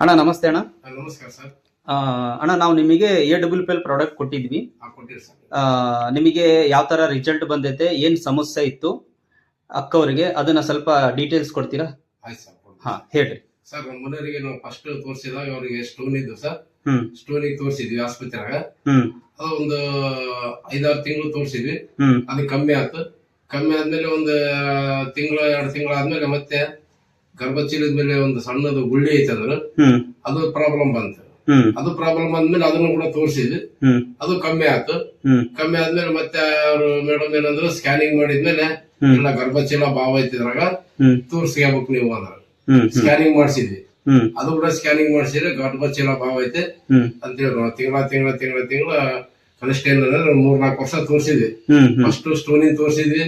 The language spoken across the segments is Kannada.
ಅಣ್ಣ ನಮಸ್ತೆ ಅಣ್ಣ. ನಮಸ್ಕಾರ ಸರ್. ಅಣ್ಣ ನಾವು ನಿಮಗೆ AWPL ಪ್ರಾಡಕ್ಟ್ ಕೊಟ್ಟಿದ್ವಿ. ಕೊಟ್ಟಿರಿ ಸರ್. ನಿಮಗೆ ಯಾವ ತರ ರಿಸಲ್ಟ್ ಬಂದೈತೆ, ಏನ್ ಸಮಸ್ಯೆ ಇತ್ತು ಅಕ್ಕವರಿಗೆ, ಅದನ್ನ ಸ್ವಲ್ಪ ಡೀಟೇಲ್ಸ್ ಕೊಡ್ತೀರಾ? ಆಯ್ತು ಸರ್. ಹಾ ಹೇಳ್ರಿ ಸರ್. ನಮ್ಮ ಮನೆಯವರಿಗೆ ನಾವು ಫಸ್ಟ್ ತೋರಿಸಿದಾಗ ಅವರಿಗೆ ಸ್ಟೋನ್ ಇದ್ದು ಸರ್. ಸ್ಟೋನಿಗೆ ತೋರಿಸಿದ್ವಿ ಆಸ್ಪತ್ರೆಯಾಗ. ಅದು ಒಂದು 5-6 ತಿಂಗಳು ತೋರಿಸಿದ್ವಿ. ಅದು ಕಮ್ಮಿ ಆಯ್ತು. ಕಮ್ಮಿ ಆದ್ಮೇಲೆ ಒಂದು ತಿಂಗಳು 2 ತಿಂಗಳು ಆದ್ಮೇಲೆ ಮತ್ತೆ ಗರ್ಭಚೀಲದ ಮೇಲೆ ಒಂದು ಸಣ್ಣದು ಗುಳ್ಳಿ ಐತೆ ಅಂದ್ರೆ ಅದು ಪ್ರಾಬ್ಲಮ್ ಬಂತು. ಅದು ಪ್ರಾಬ್ಲಮ್ ಆದ್ಮೇಲೆ ಅದನ್ನು ಕೂಡ ತೋರಿಸಿದ್ವಿ. ಅದು ಕಮ್ಮಿ ಆಯ್ತು. ಕಮ್ಮಿ ಆದ್ಮೇಲೆ ಮತ್ತೆ ಅವರು ಮೇಡಮ್ ಏನಂದ್ರು, ಸ್ಕ್ಯಾನಿಂಗ್ ಮಾಡಿದ್ಮೇಲೆ ಎಲ್ಲ ಗರ್ಭಚೀಲ ಭಾವ ಐತಿದ್ರಾಗ ತೋರಿಸ್ಕೋಬೇಕು ನೀವು ಅಂದ್ರೆ ಸ್ಕ್ಯಾನಿಂಗ್ ಮಾಡಿಸಿದ್ವಿ. ಅದು ಕೂಡ ಸ್ಕ್ಯಾನಿಂಗ್ ಮಾಡಿಸಿದ್ರೆ ಗರ್ಭಚೀಲ ಭಾವ ಐತೆ ಅಂತೇಳಿ ತಿಂಗಳ ಕನಿಷ್ಠ ಏನಂದ್ರೆ 3-4 ವರ್ಷ ತೋರಿಸಿದ್ವಿ. ಫಸ್ಟ್ ಸ್ಟೋನಿಂಗ್ ತೋರಿಸಿದ್ವಿ,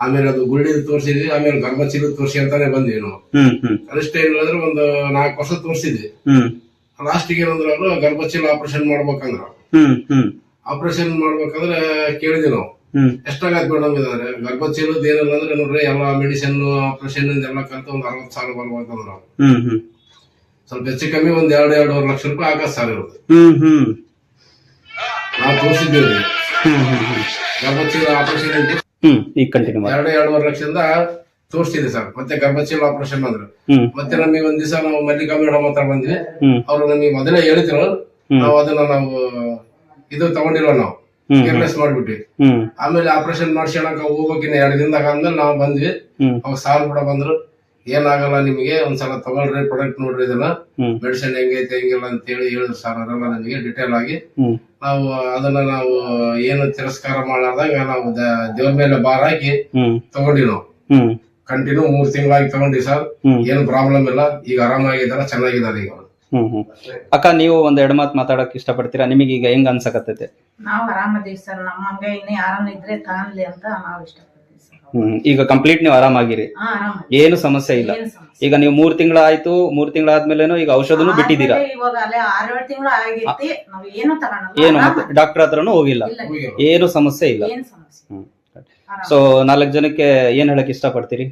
ಆಮೇಲೆ ಅದು ಗುಳ್ಳಿದ್ ತೋರಿಸಿದ್ವಿ, ಆಮೇಲೆ ಗರ್ಭಚೀಲ ತೋರಿಸಿ ಅಂತಾನೆ ಬಂದ್ವಿ ನಾವು. ಕನಿಷ್ಠ ಏನಿಲ್ಲ ಒಂದು 4 ವರ್ಷ ತೋರಿಸಿದ್ವಿ. ಲಾಸ್ಟಿಗೆ ಏನಂದ್ರ ಅವರು ಗರ್ಭಚೀಲ ಆಪರೇಷನ್ ಮಾಡ್ಬೇಕಂದ್ರ ಆಪರೇಷನ್ ಮಾಡ್ಬೇಕಂದ್ರೆ ಕೇಳಿದ್ವಿ ನಾವು, ಎಷ್ಟಾಗತ್ ಮೇಡಮ್ ಇದಾರೆ ಗರ್ಭಚೀಲದ ಏನಿಲ್ಲ ಅಂದ್ರೆ ನೋಡ್ರಿ ಎಲ್ಲ ಮೆಡಿಸಿನ್ ಆಪರೇಷನ್ ಎಲ್ಲ ಕಲ್ತು ಒಂದು 60,000 ಬರ್ಬೇಕಂದ್ರ ಸ್ವಲ್ಪ ಹೆಚ್ಚು ಕಮ್ಮಿ ಒಂದ್ 2-2.5 ಲಕ್ಷ ರೂಪಾಯಿ ಆಗತ್ ಸರ್ ಇರುತ್ತೆ. ನಾವು ತೋರಿಸಿದ್ದೀವಿ ಗರ್ಭಚೀಲ ಆಪರೇಷನ್ 2-2.5 ಲಕ್ಷದಿಂದ ತೋರಿಸ್ತಿದ್ವಿ ಸರ್. ಮತ್ತೆ ಗರ್ಭಚೀಲ ಆಪರೇಷನ್ ಅಂದ್ರೆ ಮತ್ತೆ ನಮಗೆ ಒಂದ್ ದಿವಸ ನಾವು ಮಲ್ಲಿಕಾ ಮೇಡಮ್ ಹತ್ರ ಬಂದ್ವಿ. ಅವ್ರು ನಮಗೆ ಮೊದಲೇ ಹೇಳಿದ್ರು, ನಾವು ಅದನ್ನ ನಾವು ಇದು ತಗೊಂಡಿಲ್ಲ, ನಾವು ಕೇರ್ಲೆಸ್ ಮಾಡ್ಬಿಟ್ವಿ. ಆಮೇಲೆ ಆಪರೇಷನ್ ಮಾಡ್ಸೋಣಕ ಹೋಗ್ಬೇಕಿನ್ನ 2 ದಿನದಾಗ ಅಂದ್ಮೇಲೆ ನಾವು ಬಂದ್ವಿ. ಅವಾಗ ಸಾರ್ ಕೂಡ ಬಂದ್ರು, ಏನಾಗಲ್ಲ ನಿಮಗೆ, ಒಂದ್ಸಲ ತಗೊಳ್ರಿ ಪ್ರಾಡಕ್ಟ್ ನೋಡ್ರಿ, ಇದನ್ನ ಮೆಡಿಸಿನ್ ಹೆಂಗೈತೆ ಹೆಂಗಿಲ್ಲ ಅಂತ ಹೇಳಿ ಹೇಳಿದ್ರು ಸರ್. ಅದೆಲ್ಲ ನಮಗೆ ಡಿಟೇಲ್ ಆಗಿ ನಾವು ಅದನ್ನ ನಾವು ಏನು ತಿರಸ್ಕಾರ ಮಾಡಲಾರ್ದಾಗ ನಾವು ದೇವ್ರ ಮೇಲೆ ಭಾರ ಹಾಕಿ ತಗೊಂಡಿ. ನಾವು ಕಂಟಿನ್ಯೂ 3 ತಿಂಗಳಾಗಿ ತಗೊಂಡಿ ಸರ್. ಏನು ಪ್ರಾಬ್ಲಮ್ ಇಲ್ಲ, ಈಗ ಆರಾಮಾಗಿದಾರ, ಚೆನ್ನಾಗಿದ್ದಾರೆ ಈಗ. ಅಕ್ಕ, ನೀವು ಒಂದ್ 2 ಮಾತು ಮಾತಾಡಕ್ ಇಷ್ಟಪಡ್ತೀರಾ? ನಿಮಗೆ ಈಗ ಹೆಂಗ್ ಅನ್ಸಕತ್ತೈತೆ? ನಾವು ಆರಾಮದೀವಿ ಸರ್. ನಮ್ಮಂಗ ಇನ್ನೇ ಯಾರನ್ನ ಇದ್ರೆ ತಗೊಳ್ಳಿ ಅಂತ ನಾವು ಇಷ್ಟಪಡ್ತೀವಿ ಸರ್. ಈಗ ಕಂಪ್ಲೀಟ್ ನೀವು ಆರಾಮಾಗಿರಿ, ಏನು ಸಮಸ್ಯೆ ಇಲ್ಲ. ಈಗ ನೀವು 3 ತಿಂಗಳಾಯ್ತು, 3 ತಿಂಗಳಾದ್ಮೇಲೆ ಈಗ ಔಷಧನು ಬಿಟ್ಟಿದ್ದೀರಾ? ಇವಾಗ 6-7 ತಿಂಗಳು ಆಗೈತಿ, ನಾವು ಏನು ತಗೊಳಲ್ಲ. ಏನು ಮತ್ತೆ ಡಾಕ್ಟರ್ ಹತ್ರನು ಹೋಗಿಲ್ಲ, ಏನು ಸಮಸ್ಯೆ ಇಲ್ಲ. ಸೊ 4 ಜನಕ್ಕೆ ಏನ್ ಹೇಳಕ್ ಇಷ್ಟಪಡ್ತೀರಿ?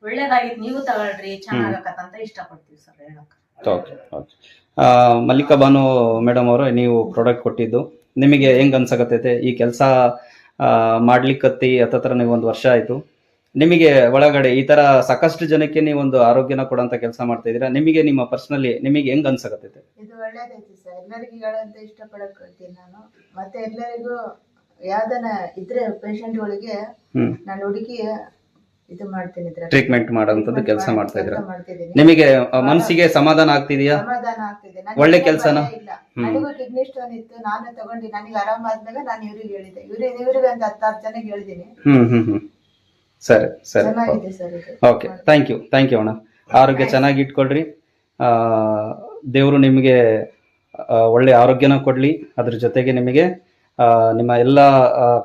ಒಳ್ಳೇದಾಗಿತ್ತು, ನೀವು ತಗೊಳ್ರಿ, ಚೆನ್ನಾಗತ್ತ ಇಷ್ಟಪಡ್ತೀವಿ ಸರ್ ಹೇಳಕ್. ಮಲ್ಲಿಕಾ ಬಾನು ಮೇಡಮ್ ಅವರು, ನೀವು ಪ್ರಾಡಕ್ಟ್ ಕೊಟ್ಟಿದ್ದು ನಿಮಗೆ ಹೆಂಗ್ ಅನ್ಸಕತ್ತೈತೆ? ಈ ಕೆಲಸ ಮಾಡ್ಲಿಕ್ಕತ್ತಿ ಹತ್ತತ್ರ ನೀವು 1 ವರ್ಷ ಆಯ್ತು. ನಿಮಗೆ ಒಳಗಡೆ ಈ ತರ ಸಾಕಷ್ಟು ಜನಕ್ಕೆ ನೀವು ಒಂದು ಆರೋಗ್ಯನ ಕೊಡಂತ ಕೆಲಸ ಮಾಡ್ತಾ ಇದೀರಾ. ನಿಮಗೆ ನಿಮ್ಮ ಪರ್ಸನಲಿ ನಿಮಗೆ ಹೆಂಗ್ ಅನ್ಸಕತ್ತೈತೆ? ಇದು ಒಳ್ಳೇದೈತಿ ಸರ್. ಎಲ್ಲರಿಗೂ ಹೇಳಂತ ಇಷ್ಟಪಡಕ್ ಹೇಳ್ತೀನಿ ನಾನು. ಮತ್ತೆ ಎಲ್ಲರಿಗೂ ಯಾವ್ದನ ಇದ್ರೆ ಪೇಷಂಟ್ ಗಳಿಗೆ ನಾನು ಹುಡುಗಿ ಇದು ಮಾಡ್ತೀನಿ, ಟ್ರೀಟ್ಮೆಂಟ್ ಮಾಡೋಂಥದ್ದು ಕೆಲಸ ಮಾಡ್ತಾ ಇದ್ರ. ನಿಮಗೆ ಮನಸ್ಸಿಗೆ ಸಮಾಧಾನ ಆಗ್ತಿದೆಯಾ? ಸಮಾಧಾನ ಆಗ್ತಿದೆ. ಒಳ್ಳೆ ಕೆಲಸನ. ನನಗೂ ಕಿಡ್ನಿ ಸ್ಟೋನ್ ಇತ್ತು, ನಾನು ತಗೊಂಡು ನನಗೆ ಆರಾಮಾದ್ಮೇಲೆ ನಾನು ಇವ್ರಿಗೆ ಹೇಳಿದೆ. ಇವ್ರಿಗೆ ಒಂದು 10 ಜನಕ್ಕೆ ಹೇಳಿದೀನಿ. ಸರಿ ಸರಿ, ಚೆನ್ನಾಗಿದೆ ಸರ್ ಇದು. ಓಕೆ, ಥ್ಯಾಂಕ್ ಯು ಅಣ್ಣ. ಆರೋಗ್ಯ ಚೆನ್ನಾಗಿ ಇಟ್ಕೊಳ್ರಿ. ದೇವರು ನಿಮಗೆ ಒಳ್ಳೆ ಆರೋಗ್ಯನ ಕೊಡ್ಲಿ. ಅದ್ರ ಜೊತೆಗೆ ನಿಮಗೆ ನಿಮ್ಮ ಎಲ್ಲ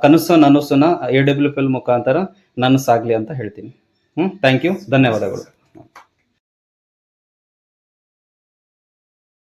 ನನಸನ್ನ AWPL ಮುಖಾಂತರ ನನಸಾಗ್ಲಿ ಅಂತ ಹೇಳ್ತೀನಿ. ಥ್ಯಾಂಕ್ ಯು, ಧನ್ಯವಾದಗಳು.